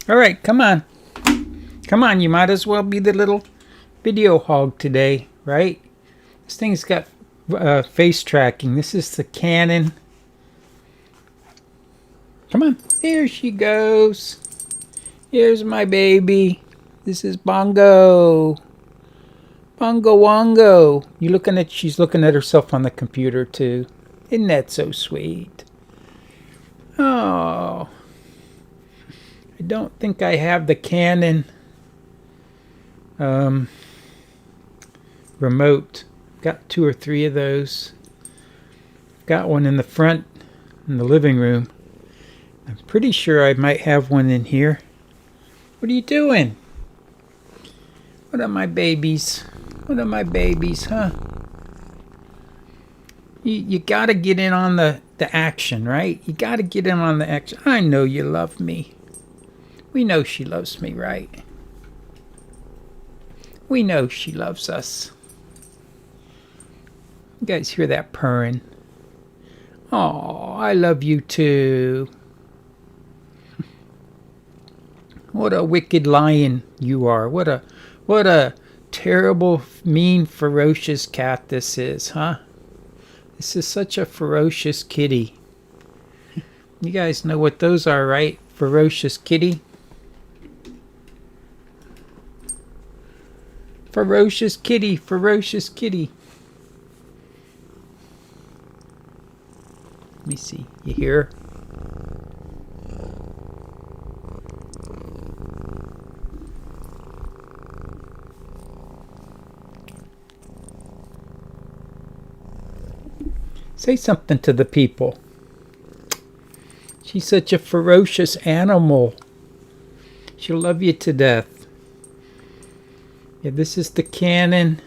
All right, come on. Come on, you might as well be the little video hog today, right? This thing's got face tracking. This is the Canon. Come on. There she goes. Here's my baby. This is Bongo. Bongo Wongo. She's looking at herself on the computer too. Isn't that so sweet? Oh. I don't think I have the Canon remote. Got 2 or 3 of those. Got one in the front in the living room. I'm pretty sure I might have one in here. What are you doing? What are my babies? What are my babies, huh? You gotta get in on the action, right? You gotta get in on the action. I know you love me. We know she loves me, right? We know she loves us. You guys hear that purring? Oh, I love you too. What a wicked lion you are. What a terrible, mean, ferocious cat this is, huh? This is such a ferocious kitty. You guys know what those are, right? Ferocious kitty. Ferocious kitty, ferocious kitty. Let me see. You hear her? Say something to the people. She's such a ferocious animal. She'll love you to death. Yeah, this is the Canon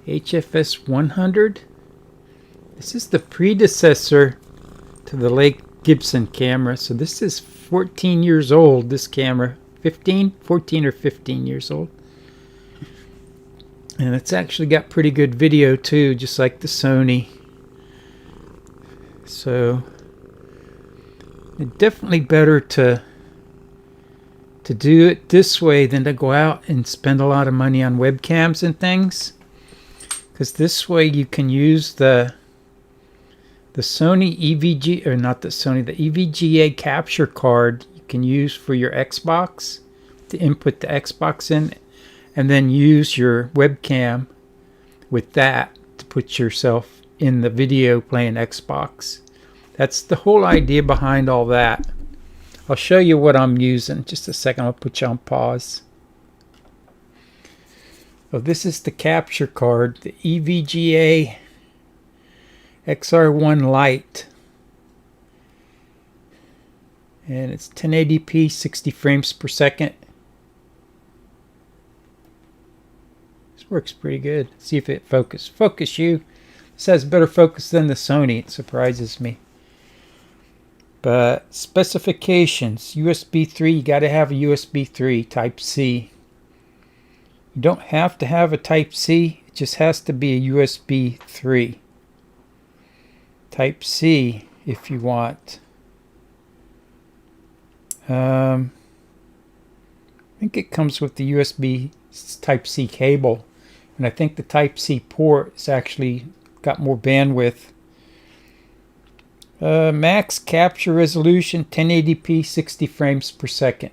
HFS-100. This is the predecessor to the late Gibson camera. So this is 14 years old, this camera. 14 or 15 years old. And it's actually got pretty good video too, just like the Sony. So it's definitely better to do it this way than to go out and spend a lot of money on webcams and things. Because this way you can use the Sony EVGA, or not the Sony, the EVGA capture card you can use for your Xbox to input the Xbox in, and then use your webcam with that to put yourself in the video playing Xbox. That's the whole idea behind all that. I'll show you what I'm using. Just a second, I'll put you on pause. So this is the capture card, the EVGA-XR1 Lite. And it's 1080p, 60 frames per second. This works pretty good. See if it focuses. Focus you. This has better focus than the Sony. It surprises me. But specifications, USB 3, you got to have a USB 3 Type C. You don't have to have a Type C, it just has to be a USB 3. Type C if you want. I think it comes with the USB Type C cable. And I think the Type C port has actually got more bandwidth. Max capture resolution 1080p 60 frames per second.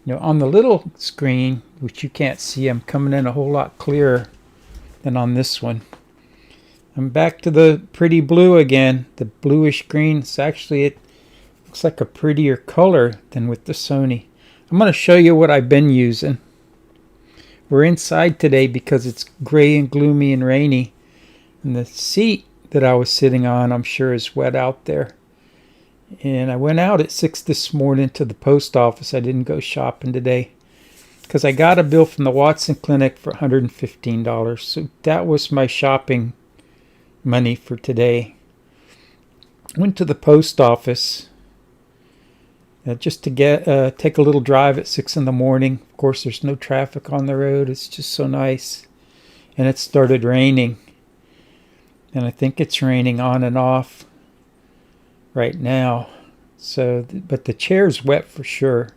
You know, on the little screen, which you can't see, I'm coming in a whole lot clearer than on this one. I'm back to the pretty blue again, the bluish green. It's actually, it looks like a prettier color than with the Sony. I'm going to show you what I've been using. We're inside today because it's gray and gloomy and rainy, and the seat that I was sitting on, I'm sure, is wet out there. And I went out at 6 this morning to the post office. I didn't go shopping today because I got a bill from the Watson Clinic for $115. So that was my shopping money for today. Went to the post office just to take a little drive at 6 in the morning. Of course, there's no traffic on the road. It's just so nice. And it started raining. And I think it's raining on and off right now. So, but the chair's wet for sure.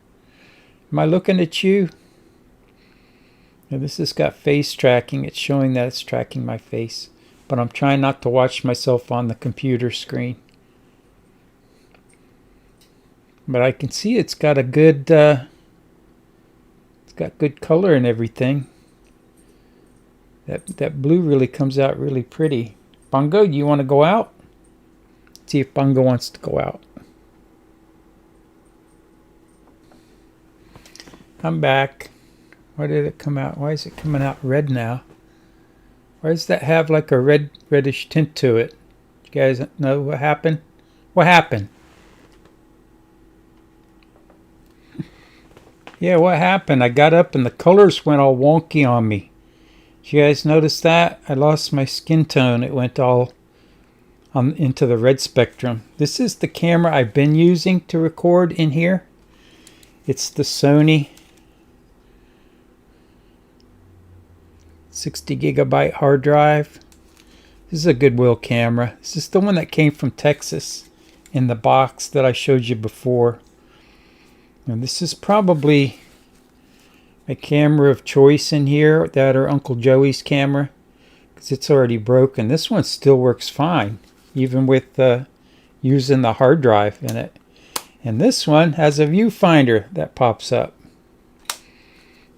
Am I looking at you? Now this has got face tracking. It's showing that it's tracking my face. But I'm trying not to watch myself on the computer screen. But I can see it's got a good, it's got good color and everything. That blue really comes out really pretty. Bongo, do you want to go out? Let's see if Bongo wants to go out. I'm back. Why did it come out? Why is it coming out red now? Why does that have like a reddish tint to it? You guys know what happened? What happened? Yeah, what happened? I got up and the colors went all wonky on me. Did you guys notice that? I lost my skin tone. It went all into the red spectrum. This is the camera I've been using to record in here. It's the Sony 60 gigabyte hard drive. This is a Goodwill camera. This is the one that came from Texas in the box that I showed you before. And this is probably a camera of choice in here, that or Uncle Joey's camera, because it's already broken. This one still works fine, even with using the hard drive in it. And this one has a viewfinder that pops up.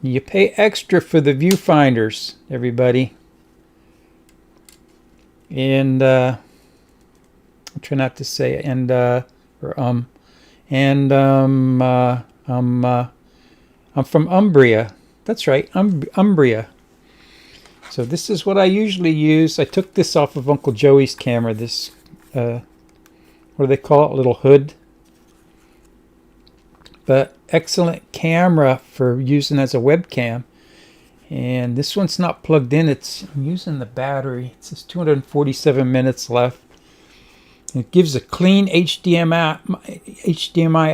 You pay extra for the viewfinders, everybody. And I'll try not to say it. I'm from Umbria. That's right, Umbria. So this is what I usually use. I took this off of Uncle Joey's camera. This, what do they call it? Little hood. But excellent camera for using as a webcam. And this one's not plugged in. I'm using the battery. It says 247 minutes left. It gives a clean HDMI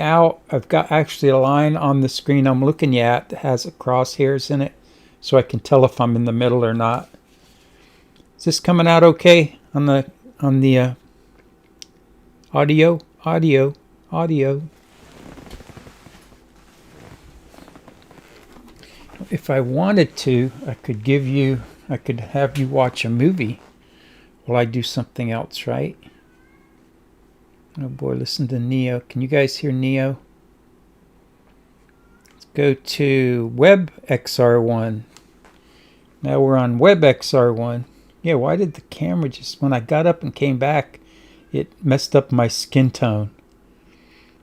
out. I've got actually a line on the screen I'm looking at that has crosshairs in it, so I can tell if I'm in the middle or not. Is this coming out okay on the audio? Audio. If I wanted to, I could have you watch a movie while I do something else, right? Oh boy, listen to Neo. Can you guys hear Neo? Let's go to WebXR1. Now we're on WebXR1. Yeah, why did the camera just, when I got up and came back, it messed up my skin tone.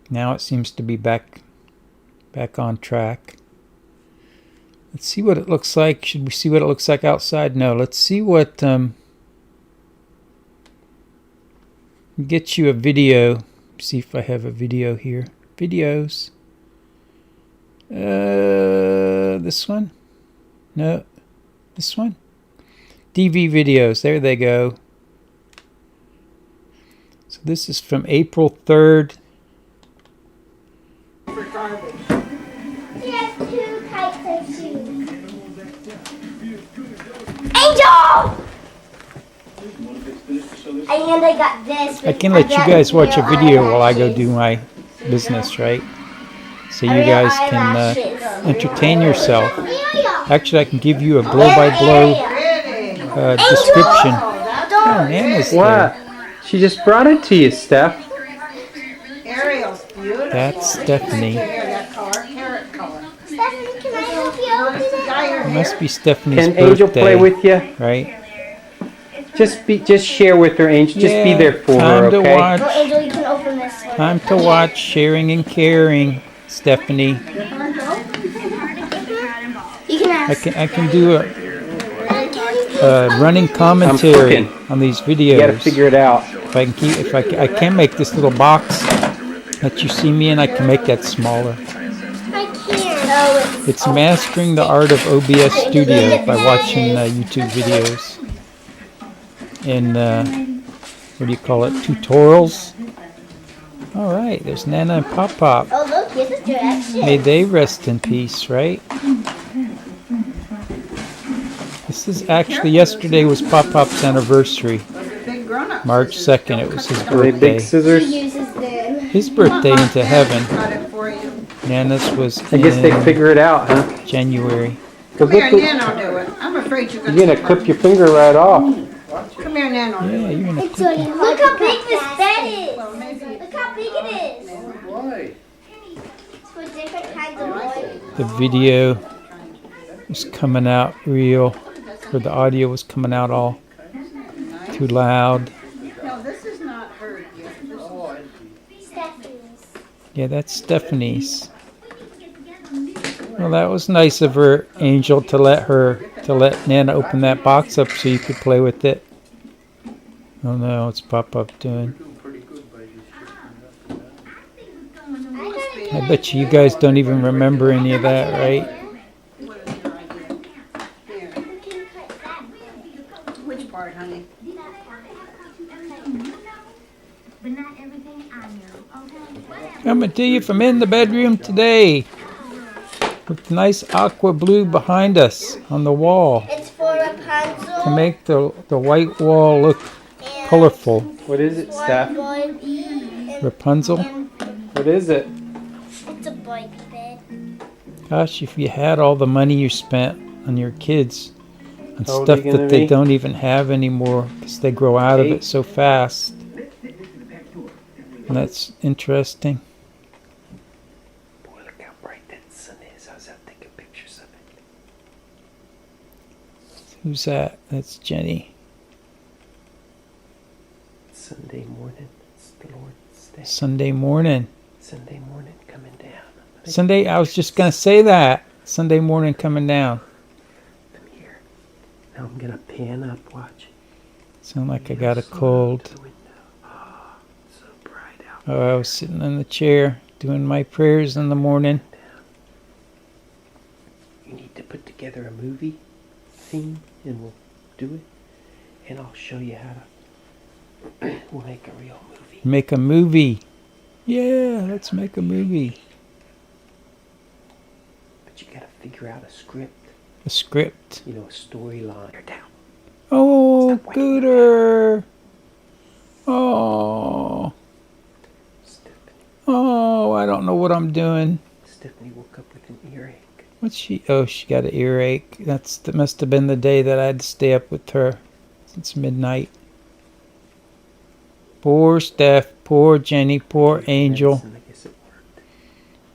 Now it seems to be back on track. Let's see what it looks like. Should we see what it looks like outside? No, let's see what get you a video. See if I have a video here. Videos. This one? No. This one? DV videos. There they go. So this is from April 3rd. For garbage. He has two types of shoes. Angel! And I got this. I can let you guys watch a video while I go do my business, right? So you guys can entertain yourself. Actually, I can give you a blow-by-blow description. Oh, Nana's there. She just brought it to you, Steph. Ariel's beautiful. That's Stephanie. That color, carrot color. Stephanie, can I help you open it? It must be Stephanie's Can birthday. Angel play with you? Right? Just share with her, Angel. Just be there for her, Time to okay? watch. Oh, Angel, you can open this one. Time to watch. Sharing and caring, Stephanie. You can ask. I can do a running commentary on these videos. You gotta figure it out. I can make this little box that you see me in. I can make that smaller. I can't. It's mastering the art of OBS Studio by watching YouTube videos and what do you call it? Tutorials. All right, there's Nana and Pop Pop. Oh, look, here's a direction. May they rest in peace, right? This is actually, yesterday was Pop Pop's anniversary. Big grown-up. March 2nd, it was his Are they birthday. big scissors? She uses them. his birthday into heaven. Got it for you. Nana's was I guess they in figure it out, huh? January. Come here, Nan, I'll do it. I'm afraid you're You're gonna clip your finger right off. Come here, Nan, I'll do Yeah, it. you're gonna It's clip really it. hard. Look how big this bed is. Well, maybe Look how big it is. Why? It's for different kinds of wood. The video was coming out real, or the audio was coming out all too loud. no, this is not heard yet. Stephanie's. Yeah, that's Stephanie's. Well, that was nice of her, Angel, to let Nana open that box up so you could play with it. Oh no, what's Pop-Up doing? I bet you guys don't even remember any of that, right? What is your idea? Here. Which part, honey? Coming to you from in the bedroom today. With nice aqua blue behind us on the wall It's for Rapunzel. to make the white wall look and colorful. What is it, Steph? one boy and Rapunzel? What is it? it's a bike bed. Gosh, if you had all the money you spent on your kids on How old stuff are you gonna that they be? don't even have anymore because they grow out of 8? it so fast. And that's interesting. Boy, look how bright that sun is. I was out taking pictures of it. Who's that? That's Jenny. Sunday morning. It's the Lord's Day. Sunday morning. Sunday morning coming down. Sunday, I was just going to say that. Sunday morning coming down. Come here. Now I'm gonna pan up. Watch. Sound like I got a cold. To the window. Oh, so bright out. Oh, I was sitting in the chair doing my prayers in the morning. You need to put together a movie theme, and we'll do it. And I'll show you how to. We'll make a real movie. Make a movie. Yeah, let's make a movie. But you gotta figure out a script. A script. You know, a storyline. You're down. Oh, Stop waiting. Gooder. Oh. Stephanie. Oh, I don't know what I'm doing. Stephanie woke up with an earache. What's she? Oh, she got an earache. That must have been the day that I had to stay up with her since midnight. Poor Steph, poor Jenny, poor Angel, Medicine, I guess it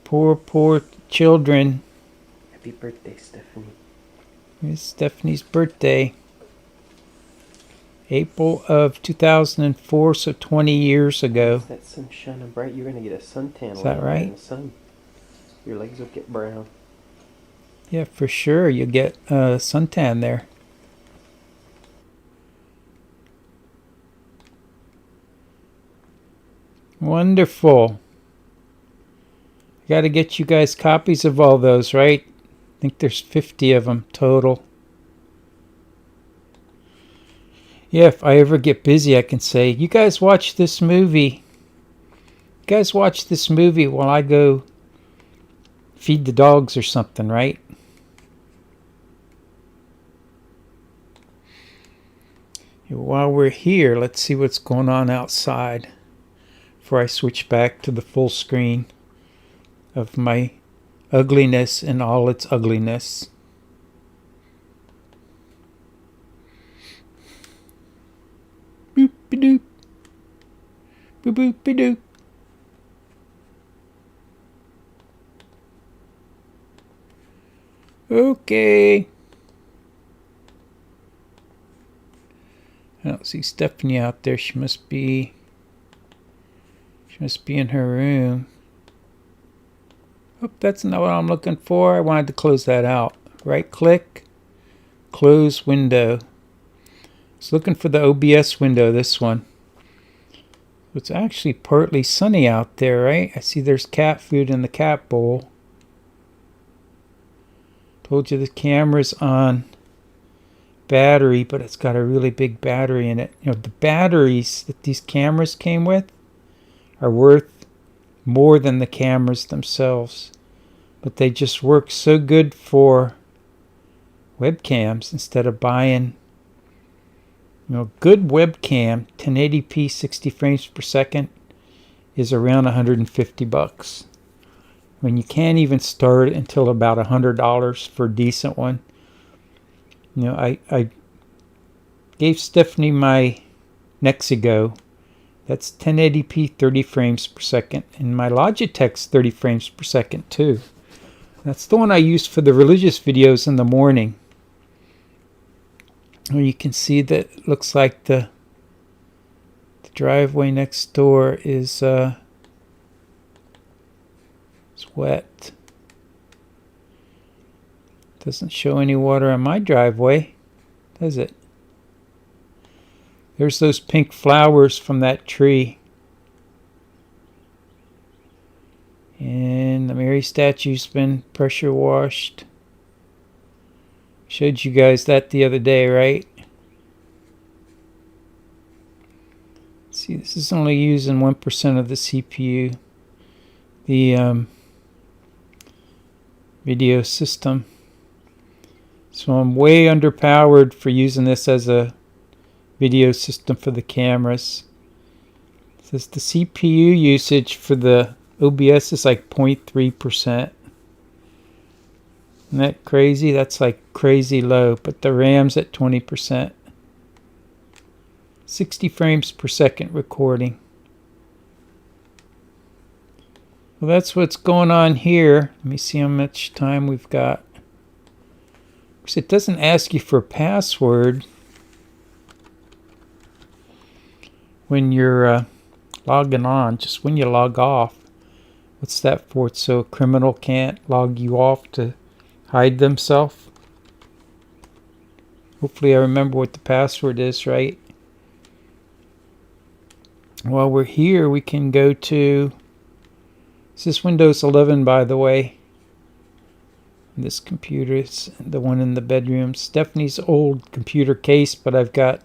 worked. poor children. Happy birthday, Stephanie. It's Stephanie's birthday. April of 2004, so 20 years ago. Is that sun shining bright? You're gonna get a suntan. Is that laying right? In the sun. Your legs will get brown. Yeah, for sure. You'll get suntan there. Wonderful. I got to get you guys copies of all those, right? I think there's 50 of them total. Yeah, if I ever get busy, I can say, you guys watch this movie. You guys watch this movie while I go feed the dogs or something, right? While we're here, let's see what's going on outside before I switch back to the full screen of my ugliness in all its ugliness. Boop-a-doop. Boop-boop-a-doop. Okay. I don't see Stephanie out there. She must be in her room. Oh, that's not what I'm looking for. I wanted to close that out. Right click, close window. I was looking for the OBS window, this one. It's actually partly sunny out there, right? I see there's cat food in the cat bowl. Told you the camera's on battery, but it's got a really big battery in it. You know, the batteries that these cameras came with are worth more than the cameras themselves, but they just work so good for webcams instead of buying, you know, good webcam, 1080p 60 frames per second is around $150. I mean, you can't even start until about $100 for a decent one. You know, I gave Stephanie my Nexigo. That's 1080p 30 frames per second, and my Logitech's 30 frames per second too. That's the one I use for the religious videos in the morning. Well, you can see that it looks like the driveway next door is it's wet. Doesn't show any water on my driveway, does it? There's those pink flowers from that tree. And the Mary statue's been pressure washed. Showed you guys that the other day, right? See, this is only using 1% of the CPU. The video system. So I'm way underpowered for using this as a video system for the cameras. It says the CPU usage for the OBS is like 0.3%. Isn't that crazy? That's like crazy low, but the RAM's at 20%. 60 frames per second recording. Well, that's what's going on here. Let me see how much time we've got. Because it doesn't ask you for a password when you're logging on, just when you log off. What's that for? So a criminal can't log you off to hide themselves. Hopefully I remember what the password is, right? While we're here, we can go to, this is Windows 11, by the way. This computer is the one in the bedroom. Stephanie's old computer case, but I've got,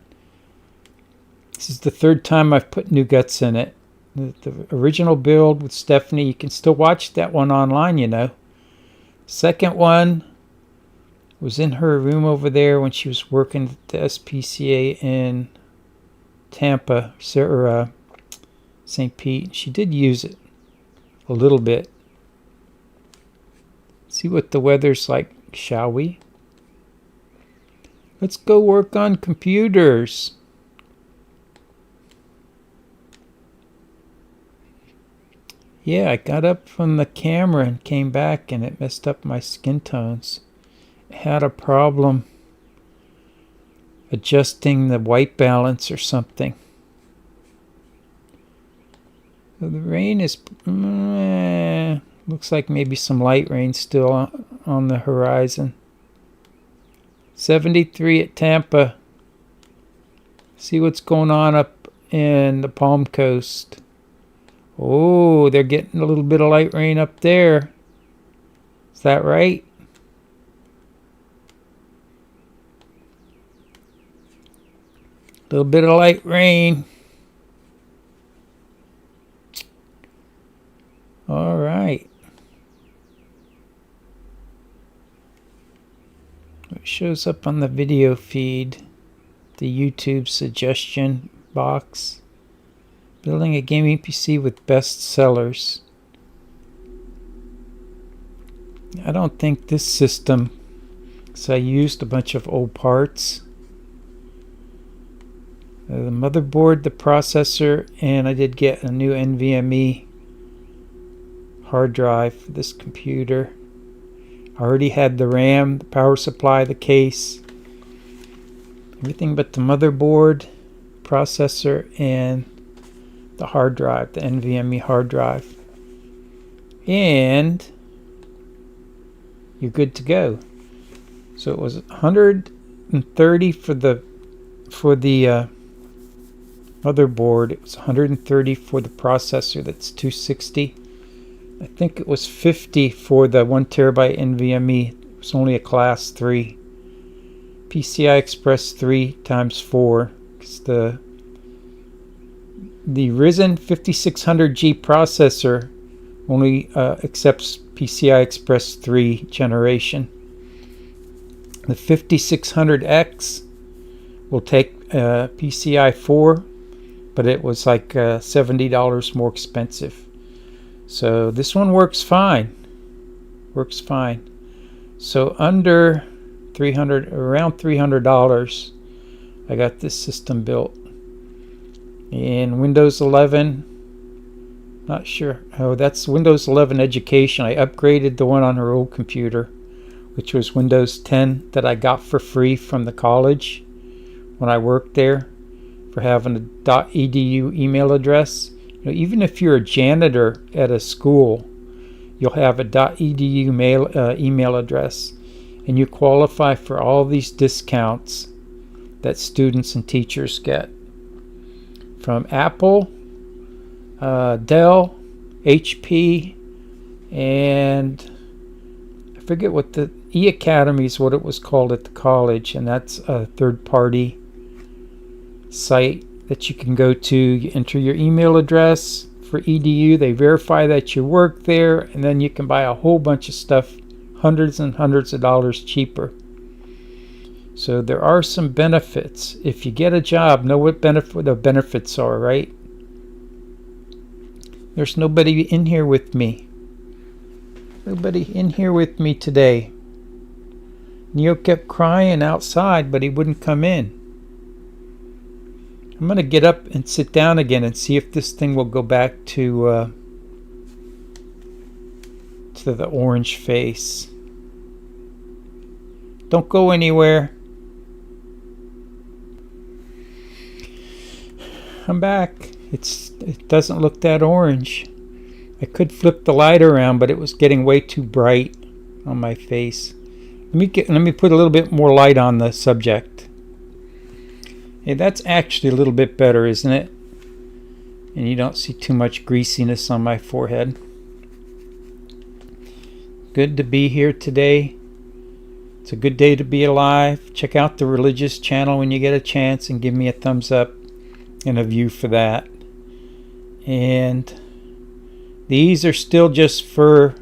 this is the third time I've put new guts in it. The original build with Stephanie, you can still watch that one online, you know. Second one was in her room over there when she was working at the SPCA in Tampa, or St. Pete. She did use it a little bit. See what the weather's like, shall we? Let's go work on computers. Yeah, I got up from the camera and came back and it messed up my skin tones. It had a problem adjusting the white balance or something. So the rain is... looks like maybe some light rain still on the horizon. 73 at Tampa. See what's going on up in the Palm Coast. Oh, they're getting a little bit of light rain up there. Is that right? A little bit of light rain. All right. It shows up on the video feed, the YouTube suggestion box. Building a gaming PC with best sellers. I don't think this system, because I used a bunch of old parts. The motherboard, the processor, and I did get a new NVMe hard drive for this computer. I already had the RAM, the power supply, the case, everything but the motherboard, processor, and the hard drive, the NVMe hard drive. And you're good to go. So it was 130 for the motherboard. It was 130 for the processor. That's 260. I think it was 50 for the 1 terabyte NVMe. It was only a class 3. PCI Express 3 times 4. Because the Ryzen 5600G processor only accepts PCI Express 3 generation. The 5600X will take PCI 4, but it was like $70 more expensive. So this one works fine. Works fine. So under around $300, I got this system built. In Windows 11, not sure. Oh, that's Windows 11 Education. I upgraded the one on her old computer, which was Windows 10 that I got for free from the college when I worked there, for having a .edu email address. You know, even if you're a janitor at a school, you'll have a .edu email address, and you qualify for all these discounts that students and teachers get from Apple, Dell, HP, and I forget what the E-Academy is what it was called at the college, and that's a third-party site that you can go to. You enter your email address for EDU, they verify that you work there, and then you can buy a whole bunch of stuff hundreds and hundreds of dollars cheaper. So there are some benefits. If you get a job, know what the benefits are, right? There's nobody in here with me. Nobody in here with me today. Neo kept crying outside, but he wouldn't come in. I'm going to get up and sit down again and see if this thing will go back to the orange face. Don't go anywhere. I'm back. It doesn't look that orange. I could flip the light around, but it was getting way too bright on my face. Let me put a little bit more light on the subject. Hey, that's actually a little bit better, isn't it? And you don't see too much greasiness on my forehead. Good to be here today. It's a good day to be alive. Check out the religious channel when you get a chance and give me a thumbs up and a view for that. And these are still just for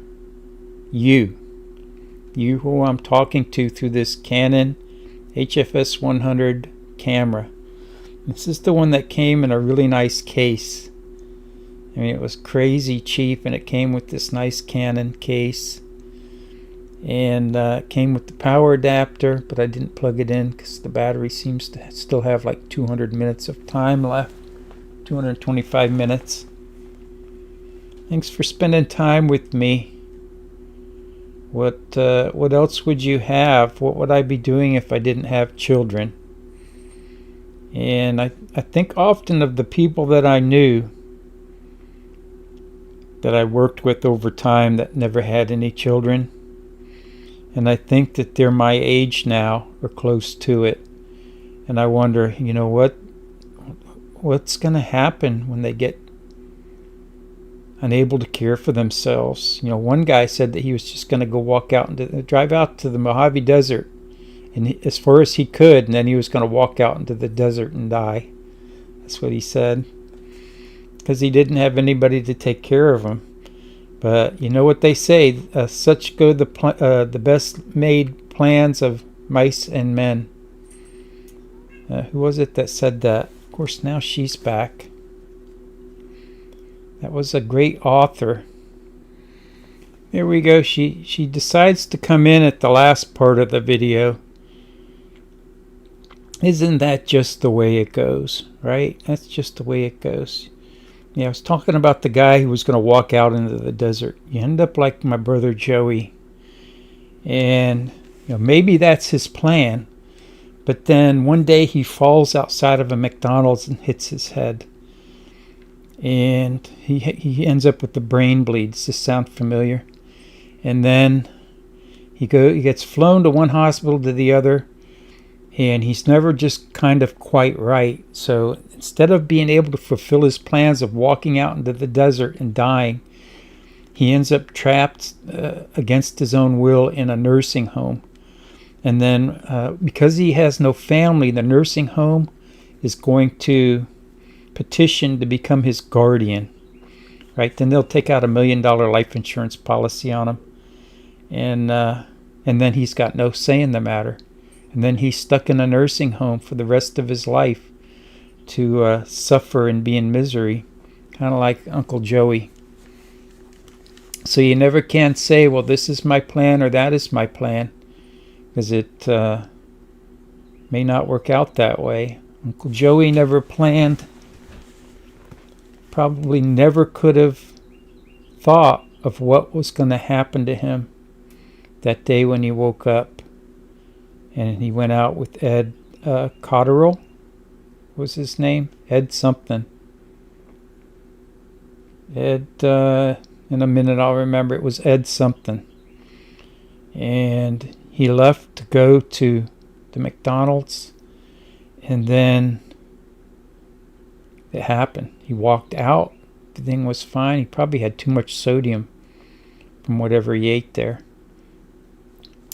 you who I'm talking to through this Canon HFS-100 camera. This is the one that came in a really nice case. I mean, it was crazy cheap, and it came with this nice Canon case, and it came with the power adapter, but I didn't plug it in because the battery seems to still have like 200 minutes of time left, 225 minutes. Thanks for spending time with me. What else would you have? What would I be doing if I didn't have children? And I think often of the people that I knew, that I worked with over time, that never had any children. And I think that they're my age now, or close to it. And I wonder, you know, what's going to happen when they get unable to care for themselves? You know, one guy said that he was just going to go drive out to the Mojave Desert, and as far as he could, and then he was going to walk out into the desert and die. That's what he said, because he didn't have anybody to take care of him. But you know what they say, such go the best made plans of mice and men. Who was it that said that? Of course, now she's back. That was a great author. There we go. She decides to come in at the last part of the video. Isn't that just the way it goes, right? That's just the way it goes. Yeah, I was talking about the guy who was going to walk out into the desert. You end up like my brother Joey. And you know, maybe that's his plan. But then one day he falls outside of a McDonald's and hits his head. And he ends up with the brain bleed. Does this sound familiar? And then he gets flown to one hospital to the other. And he's never just kind of quite right. So instead of being able to fulfill his plans of walking out into the desert and dying, he ends up trapped against his own will in a nursing home. And then because he has no family, the nursing home is going to petition to become his guardian. Right? Then they'll take out $1 million life insurance policy on him. And then he's got no say in the matter. And then he's stuck in a nursing home for the rest of his life, to suffer and be in misery, kind of like Uncle Joey. So you never can say, well, this is my plan or that is my plan, because it may not work out that way. Uncle Joey never planned, probably never could have thought of what was going to happen to him that day when he woke up and he went out with Ed Cotterill was his name, Ed something. Ed, in a minute I'll remember, it was Ed something. And he left to go to the McDonald's, and then it happened. He walked out, the thing was fine. He probably had too much sodium from whatever he ate there.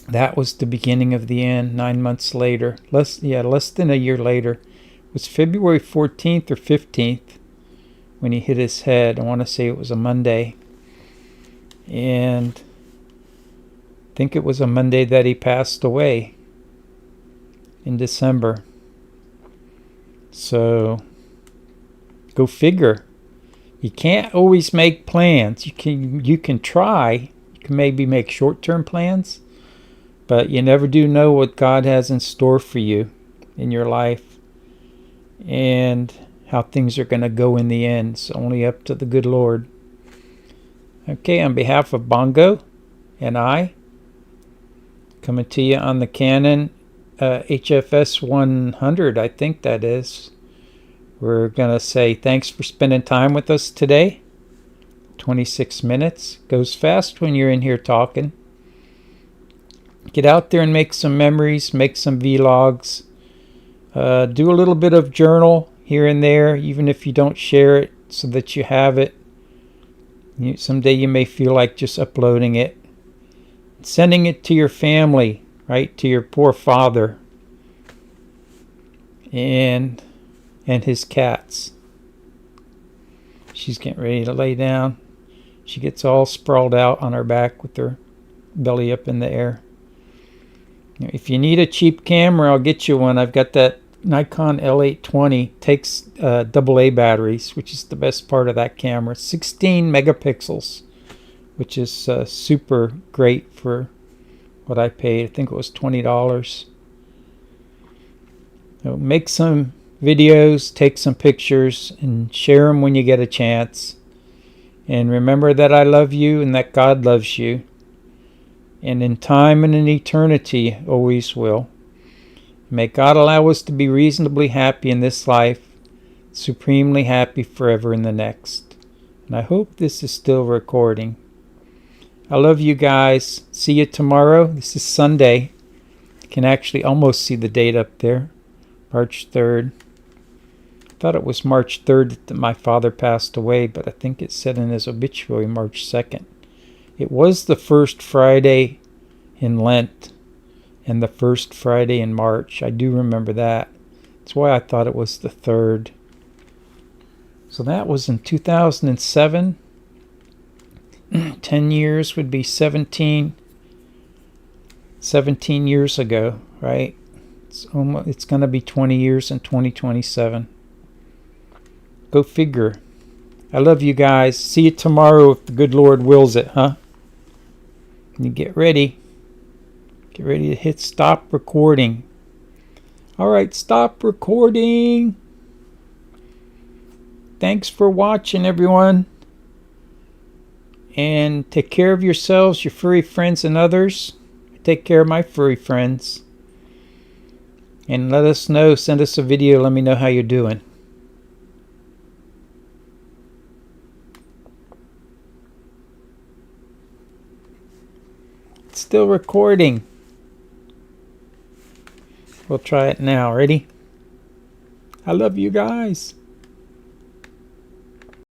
That was the beginning of the end. 9 months later, less than a year later, it was February 14th or 15th when he hit his head. I want to say it was a Monday, and I think it was a Monday that he passed away in December. So go figure. You can't always make plans. You can try. You can maybe make short-term plans, but you never do know what God has in store for you in your life and how things are going to go in the end. It's only up to the good Lord. Okay, on behalf of Bongo and I, coming to you on the Canon HFS-100, I think that is. We're going to say thanks for spending time with us today. 26 minutes. Goes fast when you're in here talking. Get out there and make some memories, make some vlogs. Do a little bit of journal here and there, even if you don't share it, so that you have it. Someday you may feel like just uploading it. Sending it to your family, right? To your poor father. And his cats. She's getting ready to lay down. She gets all sprawled out on her back with her belly up in the air. If you need a cheap camera, I'll get you one. I've got that Nikon L820. Takes AA batteries, which is the best part of that camera. 16 megapixels, which is super great for what I paid. I think it was $20. So make some videos, take some pictures, and share them when you get a chance. And remember that I love you and that God loves you. And in time and in eternity always will. May God allow us to be reasonably happy in this life, supremely happy forever in the next. And I hope this is still recording. I love you guys. See you tomorrow. This is Sunday. You can actually almost see the date up there. March 3rd. I thought it was March 3rd that my father passed away, but I think it said in his obituary March 2nd. It was the first Friday in Lent and the first Friday in March. I do remember that. That's why I thought it was the 3rd. So that was in 2007. 10 years would be 17 years ago, right? It's going to be 20 years in 2027. Go figure. I love you guys. See you tomorrow if the good Lord wills it, huh? And you get ready. Get ready to hit stop recording. All right, stop recording. Thanks for watching, everyone. And take care of yourselves, your furry friends, and others. Take care of my furry friends. And let us know. Send us a video. Let me know how you're doing. It's still recording. We'll try it now. Ready? I love you guys.